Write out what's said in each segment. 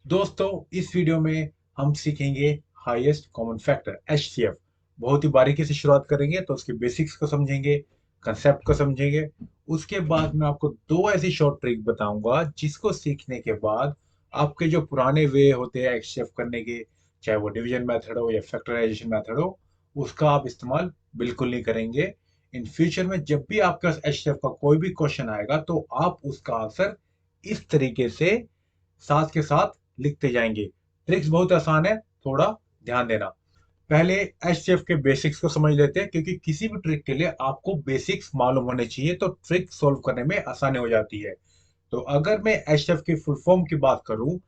दोस्तों, इस वीडियो में हम सीखेंगे हाईएस्ट कॉमन फैक्टर एचसीएफ। बहुत ही बारीकी से शुरुआत करेंगे तो उसके बेसिक्स को समझेंगे, कंसेप्ट को समझेंगे। उसके बाद मैं आपको दो ऐसी शॉर्ट ट्रिक बताऊंगा जिसको सीखने के बाद आपके जो पुराने वे होते हैं एचसीएफ करने के, चाहे वो डिवीजन मेथड हो या फैक्टराइजेशन मेथड हो, उसका आप इस्तेमाल बिल्कुल नहीं करेंगे। इन फ्यूचर में जब भी आपके पास एचसीएफ का कोई भी क्वेश्चन आएगा तो आप उसका आंसर इस तरीके से साथ के साथ लिखते जाएंगे। ट्रिक्स बहुत आसान है, थोड़ा ध्यान देना। पहले एचसीएफ के बेसिक्स को समझ लेते हैं, क्योंकि किसी भी ट्रिक के लिए आपको बेसिक्स मालूम होने चाहिए तो ट्रिक सॉल्व करने में आसानी हो जाती है। तो अगर मैं एचसीएफ की फुल फॉर्म की बात करूं,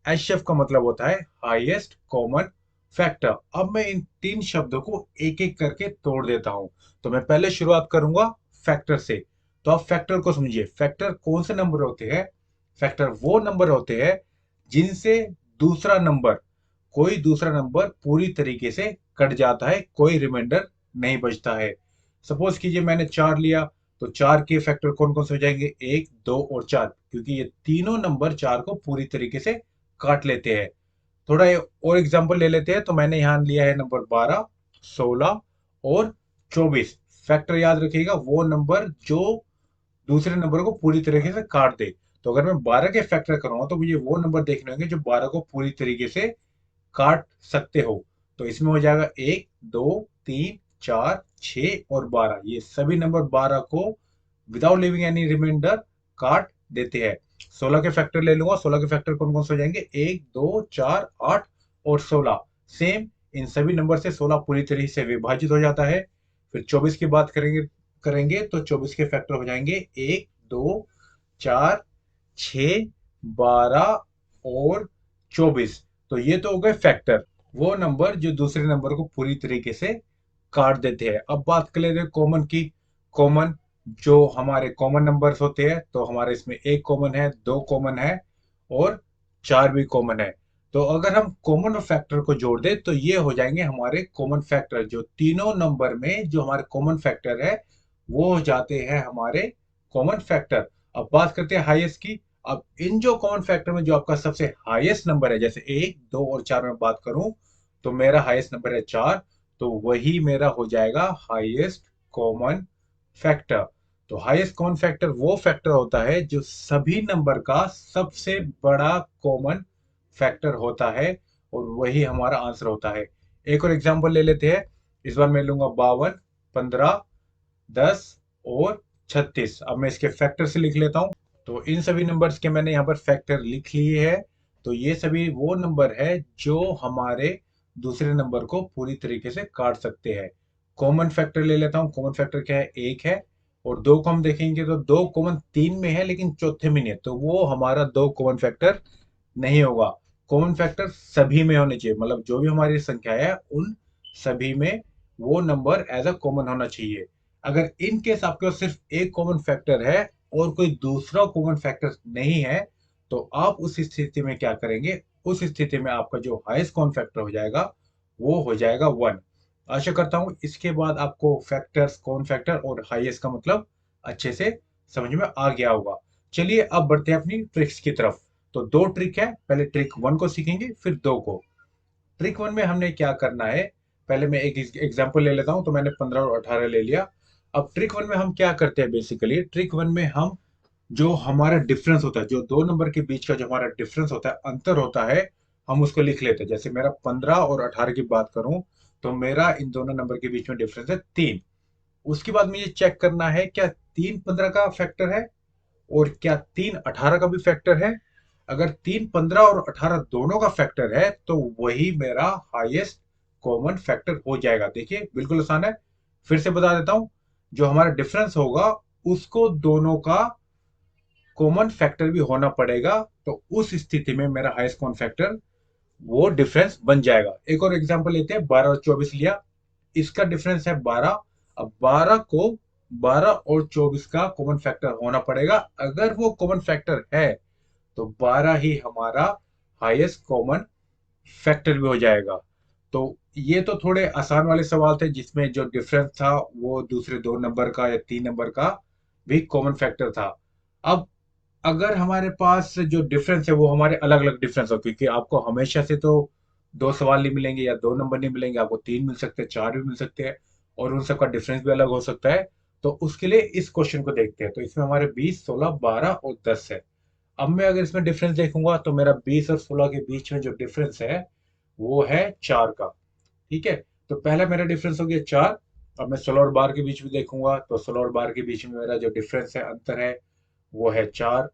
एचसीएफ का मतलब होता है हाईएस्ट कॉमन फैक्टर। अब मैं इन तीन शब्दों को एक एक करके तोड़ देता हूं। तो मैं पहले शुरुआत करूंगा फैक्टर से। तो आप फैक्टर को समझिए। फैक्टर कौन से नंबर होते हैं? फैक्टर वो नंबर होते हैं जिनसे दूसरा नंबर कोई दूसरा नंबर पूरी तरीके से कट जाता है, कोई रिमाइंडर नहीं बचता है। सपोज कीजिए मैंने 4 लिया, तो 4 के फैक्टर कौन कौन से हो जाएंगे? 1, 2 और 4, क्योंकि ये तीनों नंबर 4 को पूरी तरीके से काट लेते हैं। थोड़ा और एग्जांपल ले लेते हैं। तो मैंने यहाँ लिया है नंबर 12, 16 और 24। फैक्टर याद रखिएगा, वो नंबर जो दूसरे नंबर को पूरी तरीके से काट दे। तो अगर मैं 12 के फैक्टर करूंगा तो मुझे वो नंबर देखने होंगे जो 12 को पूरी तरीके से काट सकते हो। तो इसमें हो जाएगा 1, 2, 3, 4, 6 और 12। ये सभी नंबर 12 को विदाउट लिविंग एनी रिमाइंडर काट देते हैं। 16 के फैक्टर ले लूंगा। 16 के फैक्टर कौन कौन से हो जाएंगे? 1, 2, 4, 8 और 16। सेम इन सभी नंबर से 16 पूरी तरीके से विभाजित हो जाता है। फिर 24 की बात करेंगे करेंगे तो 24 के फैक्टर हो जाएंगे 1, 2, 4, 6, 12 और 24। तो ये तो हो गए फैक्टर, वो नंबर जो दूसरे नंबर को पूरी तरीके से काट देते हैं। अब बात कर लेते हैं कॉमन की। कॉमन, जो हमारे कॉमन नंबर्स होते हैं, तो हमारे इसमें एक कॉमन है, दो कॉमन है और चार भी कॉमन है। तो अगर हम कॉमन और फैक्टर को जोड़ दें तो ये हो जाएंगे हमारे कॉमन फैक्टर। जो तीनों नंबर में जो हमारे कॉमन फैक्टर है वो हो जाते हैं हमारे कॉमन फैक्टर। अब बात करते हैं हाईएस्ट की। अब इन जो कॉमन फैक्टर में जो आपका सबसे हाईएस्ट नंबर है, जैसे 1, 2 और 4 में बात करूं, तो मेरा हाईएस्ट नंबर है 4। तो वही मेरा हो जाएगा हाईएस्ट कॉमन फैक्टर। तो हाईएस्ट कॉमन फैक्टर वो फैक्टर होता है जो सभी नंबर का सबसे बड़ा कॉमन फैक्टर होता है, और वही हमारा आंसर होता है। एक और एग्जांपल ले लेते हैं। इस बार मैं लूंगा 52, 15, 10 और 36। अब मैं इसके फैक्टर से लिख लेता हूं। तो इन सभी नंबर्स के मैंने यहाँ पर फैक्टर लिख लिए हैं। तो ये सभी वो नंबर है जो हमारे दूसरे नंबर को पूरी तरीके से काट सकते हैं। कॉमन फैक्टर ले लेता हूँ। कॉमन फैक्टर क्या है? 1 है। और 2 को हम देखेंगे तो 2 कॉमन 3 में है लेकिन चौथे में नहीं है, तो वो हमारा 2 कॉमन फैक्टर नहीं होगा। कॉमन फैक्टर सभी में होने चाहिए, मतलब जो भी हमारी संख्या है उन सभी में वो नंबर एज अ कॉमन होना चाहिए। अगर इन केस आपके पास सिर्फ एक कॉमन फैक्टर है और कोई दूसरा कॉमन फैक्टर नहीं है, तो आप उस स्थिति में क्या करेंगे? उस स्थिति में आपका जो हाईएस्ट कॉमन फैक्टर हो जाएगा वो हो जाएगा 1। आशा करता हूं इसके बाद आपको फैक्टर्स, कॉमन फैक्टर और हाईएस्ट का मतलब अच्छे से समझ में आ गया होगा। चलिए अब बढ़ते हैं अपनी ट्रिक्स की तरफ। तो दो ट्रिक है, पहले ट्रिक 1 को सीखेंगे फिर 2 को। ट्रिक 1 में हमने क्या करना है, पहले मैं एक एग्जांपल ले लेता हूं। तो मैंने 15 और 18 ले लिया। अब ट्रिक 1 में हम क्या करते हैं? बेसिकली ट्रिक 1 में हम जो हमारा डिफरेंस होता है, जो दो नंबर के बीच का जो हमारा डिफरेंस होता है, अंतर होता है, हम उसको लिख लेते हैं। जैसे मेरा 15 और 18 की बात करूं तो मेरा इन दोनों नंबर के बीच में डिफरेंस है 3। उसके बाद मुझे चेक करना है क्या 3 15 का फैक्टर है और क्या 3 18 का भी फैक्टर है। अगर 3 15 और 18 दोनों का फैक्टर है तो वही मेरा हाईएस्ट कॉमन फैक्टर हो जाएगा। देखिए बिल्कुल आसान है। फिर से बता देता हूं, जो हमारा डिफरेंस होगा उसको दोनों का कॉमन फैक्टर भी होना पड़ेगा। तो उस स्थिति में मेरा हाईएस्ट कॉमन फैक्टर वो डिफरेंस बन जाएगा। एक और एग्जांपल लेते हैं। 12 और 24 लिया, इसका डिफरेंस है 12। अब 12 को 12 और 24 का कॉमन फैक्टर होना पड़ेगा। अगर वो कॉमन फैक्टर है तो 12 ही हमारा हाईएस्ट कॉमन फैक्टर भी हो जाएगा। तो ये तो थोड़े आसान वाले सवाल थे जिसमें जो डिफरेंस था वो दूसरे दो नंबर का या तीन नंबर का भी कॉमन फैक्टर था। अब अगर हमारे पास जो डिफरेंस है वो हमारे अलग अलग डिफरेंस हो, क्योंकि आपको हमेशा से तो दो सवाल नहीं मिलेंगे या दो नंबर नहीं मिलेंगे, आपको तीन मिल सकते हैं, चार भी मिल सकते हैं, और उन सबका डिफरेंस भी अलग हो सकता है। तो उसके लिए इस क्वेश्चन को देखते हैं। तो इसमें हमारे 20, 16, 12 और 10 है। अब मैं अगर इसमें डिफरेंस देखूंगा तो मेरा 20 और 16 के बीच में जो डिफरेंस है वो है 4 का। ठीक है, तो पहला मेरा डिफरेंस हो गया 4। अब मैं 16 और 12 के बीच में देखूंगा तो 16 और 12 के बीच में मेरा जो डिफरेंस है, अंतर है, वो है 4।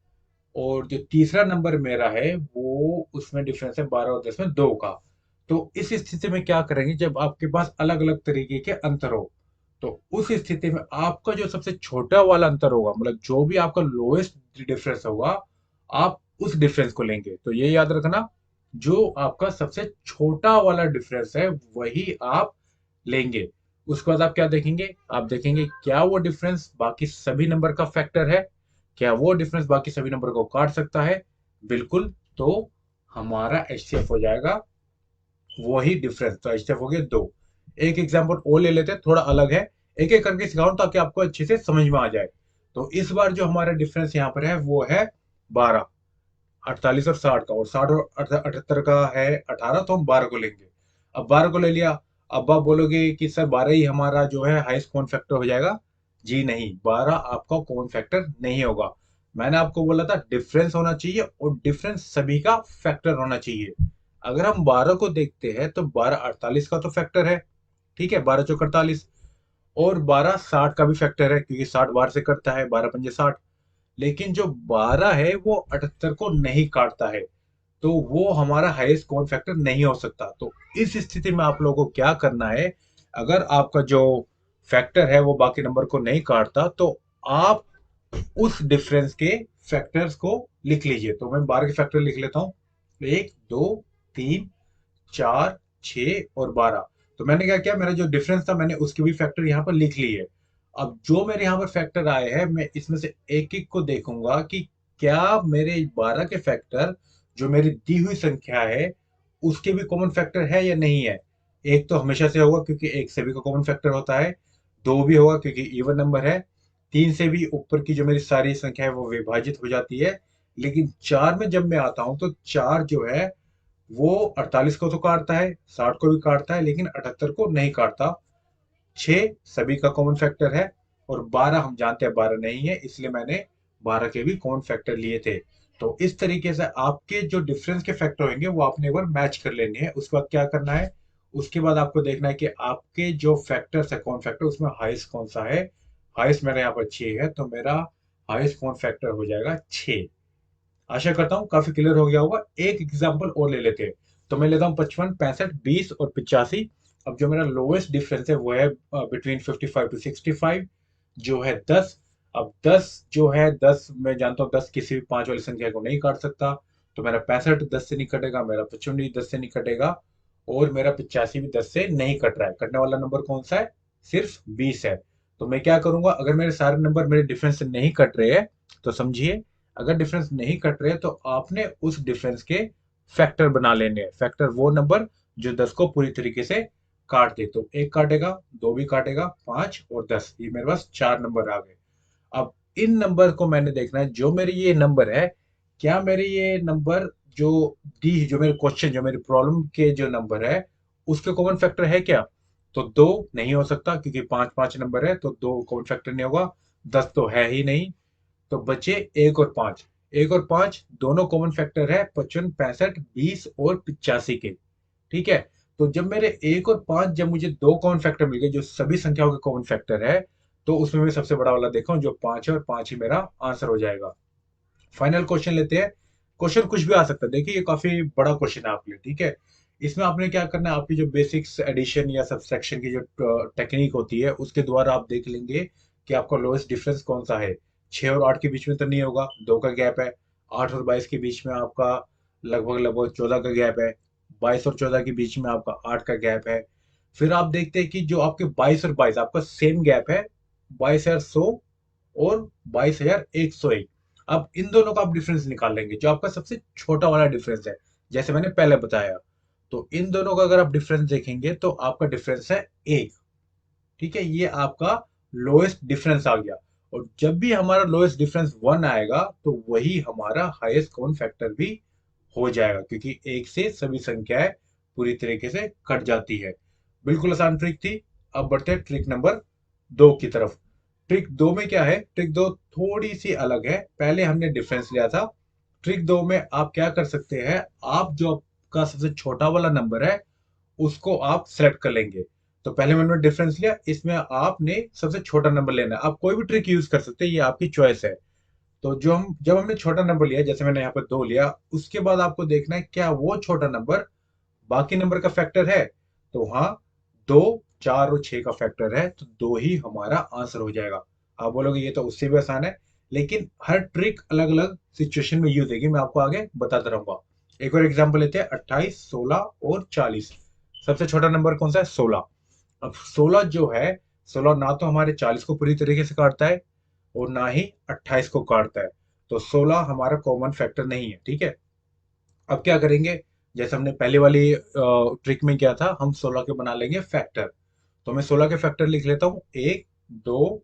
और जो तीसरा नंबर मेरा है वो उसमें डिफरेंस है 12 और 10 में 2 का। तो इस स्थिति में क्या करेंगे, जब आपके पास अलग अलग तरीके के अंतर हो, तो उस स्थिति में आपका जो सबसे छोटा वाला अंतर होगा, मतलब जो भी आपका लोएस्ट डिफरेंस होगा, आप उस डिफरेंस को लेंगे। तो ये याद रखना, जो आपका सबसे छोटा वाला डिफरेंस है वही आप लेंगे। उसके बाद आप क्या देखेंगे, आप देखेंगे क्या वो डिफरेंस बाकी सभी नंबर का फैक्टर है, क्या वो डिफरेंस बाकी सभी नंबर को काट सकता है। बिल्कुल। तो हमारा एचसीएफ हो जाएगा वही डिफरेंस। तो एचसीएफ हो गया 2। एक एग्जांपल और ले लेते हैं, थोड़ा अलग है। एक एक करके सिखाऊं ताकि आपको अच्छे से समझ में आ जाए। तो इस बार जो हमारा डिफरेंस यहाँ पर है वो है 12। 48 और 60 का, और 60 और 78 का है 18, तो हम 12 को लेंगे। अब 12 को ले लिया। अब आप बोलोगे कि सर 12 ही हमारा जो है हाईएस्ट कॉमन फैक्टर हो जाएगा। जी नहीं, 12 आपका कॉमन फैक्टर नहीं होगा। मैंने आपको बोला था डिफरेंस होना चाहिए, और डिफरेंस सभी का फैक्टर होना चाहिए। अगर हम 12 को देखते हैं तो 12 48 का तो फैक्टर है। ठीक है, 12 चौक 48। और 12 60 का भी फैक्टर है, क्योंकि 60 12 से करता है, 12 पंजे 60। लेकिन जो 12 है वो 78 को नहीं काटता है, तो वो हमारा हाईएस्ट कॉमन फैक्टर नहीं हो सकता। तो इस स्थिति में आप लोगों को क्या करना है, अगर आपका जो फैक्टर है वो बाकी नंबर को नहीं काटता, तो आप उस डिफरेंस के फैक्टर्स को लिख लीजिए। तो मैं 12 के फैक्टर लिख लेता हूँ। 1, 2, 3, 4, 6 और 12। तो मैंने क्या किया, मेरा जो डिफरेंस था मैंने उसके भी फैक्टर यहाँ पर लिख लिए। अब जो मेरे यहाँ पर फैक्टर आए हैं, मैं इसमें से एक एक को देखूंगा कि क्या मेरे 12 के फैक्टर, जो मेरी दी हुई संख्या है, उसके भी कॉमन फैक्टर है या नहीं है। एक तो हमेशा से होगा, क्योंकि एक सभी का कॉमन फैक्टर होता है। दो भी होगा, क्योंकि इवन नंबर है। तीन से भी ऊपर की जो मेरी सारी संख्या है वो विभाजित हो जाती है। लेकिन चार में जब मैं आता हूं, तो चार जो है वो 48 को तो काटता है, 60 को भी काटता है, लेकिन 78 को नहीं काटता। 6 सभी का कॉमन फैक्टर है, और 12 हम जानते हैं 12 नहीं है, इसलिए मैंने 12 के भी कॉमन फैक्टर लिए थे। तो इस तरीके से आपके जो डिफरेंस के फैक्टर होंगे वो आपने एक बार मैच कर लेने हैं। उसके बाद क्या करना है, उसके बाद आपको देखना है कि आपके जो फैक्टर्स है कॉमन फैक्टर, उसमें हाईएस्ट कौन सा है। हाईएस्ट मेरा यहाँ पर 6 है, तो मेरा हाईएस्ट कॉमन फैक्टर हो जाएगा 6। आशा करता हूँ काफी क्लियर हो गया होगा। एक एग्जांपल और ले लेते हैं। तो मैं लेता हूँ 55, 65, 20 और 85। अब जो मेरा लोएस्ट डिफरेंस है वो है बिटवीन 55 टू 65, जो है 10। अब 10 जो है, 10 मैं जानता हूँ 10 किसी भी पांच वाली संख्या को नहीं काट सकता। तो मेरा 65 10 से नहीं कटेगा, मेरा 55 भी 10 से नहीं कटेगा, और मेरा 85 भी 10 से नहीं कट रहा है। कटने वाला नंबर कौन सा है, सिर्फ 20 है। तो मैं क्या करूंगा, अगर मेरे सारे नंबर मेरे डिफरेंस से नहीं कट रहे हैं, तो समझिए, अगर डिफरेंस नहीं कट रहे तो आपने उस डिफरेंस के फैक्टर बना लेने हैं। फैक्टर वो नंबर जो 10 को पूरी तरीके से काट दे। तो एक काटेगा, दो भी काटेगा, 5 और 10, ये मेरे पास चार नंबर आ गए। अब इन नंबर को मैंने देखना है, जो मेरे ये नंबर है, क्या मेरे ये नंबर जो जो मेरे क्वेश्चन, जो मेरी प्रॉब्लम के जो नंबर है, उसके कॉमन फैक्टर है क्या। तो दो नहीं हो सकता, क्योंकि पांच पांच नंबर है, तो दो कॉमन फैक्टर नहीं होगा। 10 तो है ही नहीं। तो बचे एक और पांच। एक और पांच दोनों कॉमन फैक्टर है 55, 65, 20 और 85 के। ठीक है, तो जब मेरे एक और पांच, जब मुझे दो कॉमन फैक्टर मिल गए जो सभी संख्याओं के कॉमन फैक्टर है, तो उसमें मैं सबसे बड़ा वाला देखा हूं जो पांच है, और पांच ही मेरा आंसर हो जाएगा। फाइनल क्वेश्चन लेते हैं। क्वेश्चन कुछ भी आ सकता है, देखिए ये काफी बड़ा क्वेश्चन है आपके लिए। ठीक है, इसमें आपने क्या करना है, आपकी जो बेसिक्स एडिशन या सब्सट्रैक्शन की जो टेक्निक होती है उसके द्वारा आप देख लेंगे कि आपका लोएस्ट डिफरेंस कौन सा है। 6 और 8 के बीच में तो नहीं होगा, दो का गैप है। 8 और 22 के बीच में आपका लगभग लगभग 14 का गैप है। 22 और 14 के बीच में आपका 8 का गैप है। फिर आप देखते हैं कि जो आपके 22 और 22 आपका सेम गैप है, 22,100 और 22,101। अब इन दोनों का आप डिफरेंस निकाल लेंगे, जो आपका सबसे छोटा वाला डिफरेंस है, जैसे मैंने पहले बताया। तो इन दोनों का अगर आप डिफरेंस देखेंगे तो आपका डिफरेंस है 1। ठीक है, ये आपका लोएस्ट डिफरेंस आ गया। और जब भी हमारा लोएस्ट डिफरेंस 1 आएगा तो वही हमारा हाईएस्ट कॉमन फैक्टर भी हो जाएगा, क्योंकि एक से सभी संख्याएं पूरी तरीके से कट जाती है। बिल्कुल आसान ट्रिक थी। अब बढ़ते हैं ट्रिक नंबर 2 की तरफ। ट्रिक 2 में क्या है? ट्रिक 2 थोड़ी सी अलग है। पहले हमने डिफरेंस लिया था। ट्रिक 2 में आप क्या कर सकते हैं, आप जो आपका सबसे छोटा वाला नंबर है उसको आप सेलेक्ट कर लेंगे। तो पहले मैंने डिफरेंस लिया, इसमें आपने सबसे छोटा नंबर लेना है। आप कोई भी ट्रिक यूज कर सकते हैं, ये आपकी चॉइस है। तो जब हमने छोटा नंबर लिया, जैसे मैंने यहाँ पर 2 लिया, उसके बाद आपको देखना है क्या वो छोटा नंबर बाकी नंबर का फैक्टर है। तो हाँ, 2, 4 और 6 का फैक्टर है, तो 2 ही हमारा आंसर हो जाएगा। आप बोलोगे ये तो उससे भी आसान है, लेकिन हर ट्रिक अलग अलग सिचुएशन में यूज होगी, मैं आपको आगे बताता रहूंगा। एक और एग्जांपल लेते हैं, 28, 16 और 40। सबसे छोटा नंबर कौन सा है? 16। अब 16 जो है, 16 ना तो हमारे 40 को पूरी तरीके से काटता है और ना ही 28 को काटता है। तो 16 हमारा कॉमन फैक्टर नहीं है, ठीक है। अब क्या करेंगे, जैसे हमने पहले वाली ट्रिक में किया था, हम 16 के बना लेंगे फैक्टर। तो मैं 16 के फैक्टर लिख लेता हूँ, 1, 2,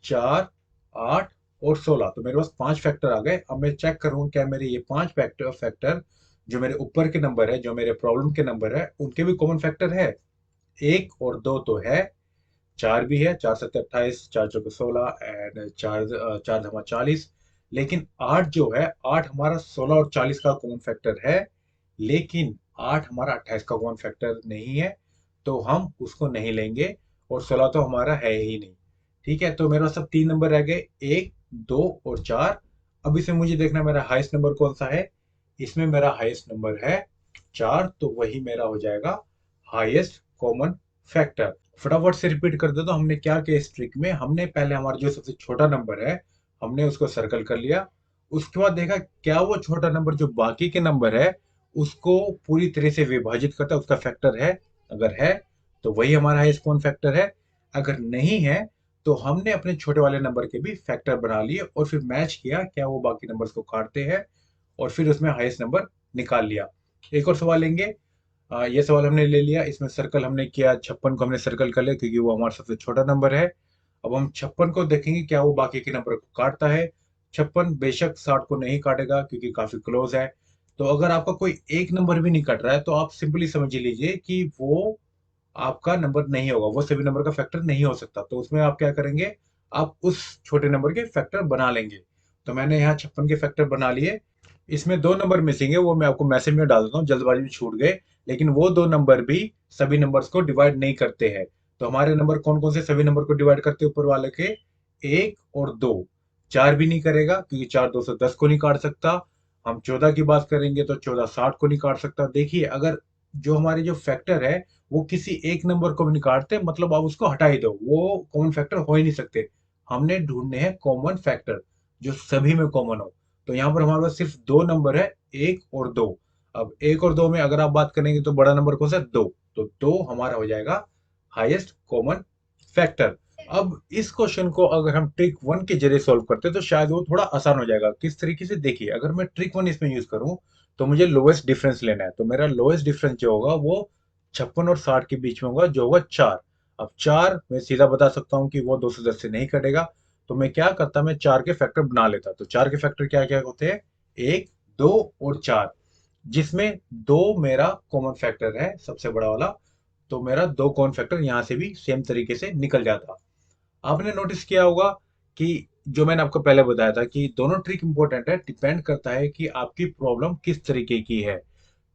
4, 8 और 16। तो मेरे पास 5 फैक्टर आ गए। अब मैं चेक करूँ क्या मेरे ये 5 फैक्टर फैक्टर जो मेरे ऊपर के नंबर है, जो मेरे प्रॉब्लम के नंबर है, उनके भी कॉमन फैक्टर है। 1 और 2 तो है, 4 भी है, 4 7 28, 4 चौके 16 एंड 4 4 धमा 40। लेकिन 8 जो है, 8 हमारा 16 और 40 का कॉमन फैक्टर है, लेकिन 8 हमारा 28 का कॉमन फैक्टर नहीं है, तो हम उसको नहीं लेंगे। और 16 तो हमारा है ही नहीं। ठीक है, तो मेरे पास सब 3 नंबर रह गए, 1, 2 और 4। अब इसमें मुझे देखना मेरा हाईएस्ट नंबर कौन सा है। इसमें मेरा हाईएस्ट नंबर है 4, तो वही मेरा हो जाएगा हाईएस्ट कॉमन फैक्टर। फटाफट से रिपीट कर दे, तो हमने क्या किया इस ट्रिक में, हमने पहले हमारा जो सबसे छोटा नंबर है हमने उसको सर्कल कर लिया। उसके बाद देखा क्या वो छोटा नंबर जो बाकी के नंबर है उसको पूरी तरह से विभाजित करता है, उसका फैक्टर है। अगर है तो वही हमारा हाईएस्ट कॉमन फैक्टर है। अगर नहीं है तो हमने अपने छोटे वाले नंबर के भी फैक्टर बना लिए और फिर मैच किया क्या वो बाकी नंबर्स को काटते हैं, और फिर उसमें हाईएस्ट नंबर निकाल लिया। एक और सवाल लेंगे। ये सवाल हमने ले लिया, इसमें सर्कल हमने किया, 56 को हमने सर्कल कर लिया क्योंकि वो हमारा सबसे छोटा नंबर है। अब हम 56 को देखेंगे क्या वो बाकी के नंबर को काटता है। 56 बेशक 60 को नहीं काटेगा क्योंकि काफी क्लोज है। तो अगर आपका कोई एक नंबर भी नहीं कट रहा है तो आप सिंपली समझ लीजिए कि वो आपका नंबर नहीं होगा, वो सभी नंबर का फैक्टर नहीं हो सकता। तो उसमें आप क्या करेंगे, आप उस छोटे नंबर के फैक्टर बना लेंगे। तो मैंने यहाँ 56 के फैक्टर बना लिए। इसमें 2 नंबर मिसिंग है, वो मैं आपको मैसेज में डाल देता हूँ, जल्दबाजी में छूट गए। लेकिन वो 2 नंबर भी सभी नंबर्स को डिवाइड नहीं करते हैं। तो हमारे नंबर कौन कौन से सभी नंबर को डिवाइड करते हैं ऊपर वाले के? 1 और 2। 4 भी नहीं करेगा क्योंकि 4 210 को नहीं काट सकता। हम 14 की बात करेंगे तो 14 60 को नहीं काट सकता। देखिए, अगर जो हमारे जो फैक्टर है वो किसी एक नंबर को भी नहीं काटते, मतलब आप उसको हटा ही दो, वो कॉमन फैक्टर हो ही नहीं सकते। हमने ढूंढने हैं कॉमन फैक्टर जो सभी में कॉमन हो। तो यहाँ पर हमारे पास सिर्फ 2 नंबर है, 1 और 2। अब 1 और 2 में अगर आप बात करेंगे तो बड़ा नंबर कौन सा है? 2। तो 2 हमारा हो जाएगा हाईएस्ट कॉमन फैक्टर। अब इस क्वेश्चन को अगर हम ट्रिक 1 के जरिए सॉल्व करते हैं तो शायद वो थोड़ा आसान हो जाएगा। किस तरीके से? देखिए, अगर मैं ट्रिक 1 इसमें यूज करूं तो मुझे लोएस्ट डिफरेंस लेना है। तो मेरा लोएस्ट डिफरेंस जो होगा वो 56 और 60 के बीच में होगा, जो होगा 4। अब 4 मैं सीधा बता सकता हूँ कि वो 210 से नहीं कटेगा। तो मैं क्या करता, मैं 4 के फैक्टर बना लेता। तो 4 के फैक्टर क्या क्या होते हैं? 1, 2 और 4, जिसमें 2 मेरा कॉमन फैक्टर है, सबसे बड़ा वाला। तो मेरा 2 कॉमन फैक्टर यहां से भी सेम तरीके से निकल जाता। आपने नोटिस किया होगा कि जो मैंने आपको पहले बताया था कि दोनों ट्रिक इंपॉर्टेंट है, डिपेंड करता है कि आपकी प्रॉब्लम किस तरीके की है।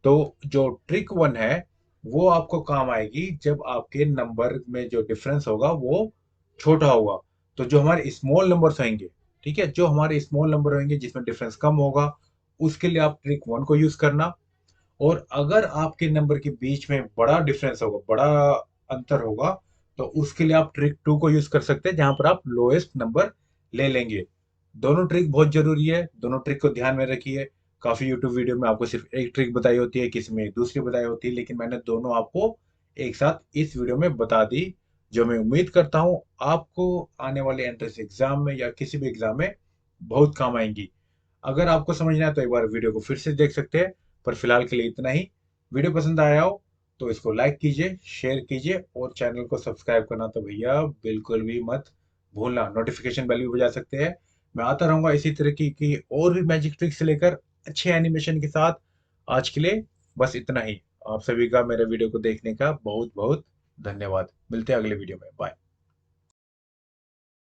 तो जो ट्रिक 1 है वो आपको काम आएगी जब आपके नंबर में जो डिफरेंस होगा वो छोटा होगा। तो जो हमारे स्मॉल नंबर्स होंगे, ठीक है, जो हमारे स्मॉल नंबर होंगे जिसमें डिफरेंस कम होगा, उसके लिए आप ट्रिक 1 को यूज करना। और अगर आपके नंबर के बीच में बड़ा डिफरेंस होगा, बड़ा अंतर होगा, तो उसके लिए आप ट्रिक 2 को यूज कर सकते हैं, जहां पर आप लोएस्ट नंबर ले लेंगे। दोनों ट्रिक बहुत जरूरी है, दोनों ट्रिक को ध्यान में रखिए। काफी यूट्यूब वीडियो में आपको सिर्फ एक ट्रिक बताई होती है, किसी में दूसरी बताई होती है, लेकिन मैंने दोनों आपको एक साथ इस वीडियो में बता दी, जो मैं उम्मीद करता हूं आपको आने वाले एंट्रेंस एग्जाम में या किसी भी एग्जाम में बहुत काम आएंगी। अगर आपको समझना है तो एक बार वीडियो को फिर से देख सकते हैं। पर फिलहाल के लिए इतना ही। वीडियो पसंद आया हो तो इसको लाइक कीजिए, शेयर कीजिए और चैनल को सब्सक्राइब करना तो भैया बिल्कुल भी मत भूलना, नोटिफिकेशन बेल भी बजा सकते हैं। मैं आता रहूंगा इसी तरह की और भी मैजिक ट्रिक्स लेकर अच्छे एनिमेशन के साथ। आज के लिए बस इतना ही। आप सभी का मेरे वीडियो को देखने का बहुत बहुत धन्यवाद। मिलते हैं अगले वीडियो में। बाय।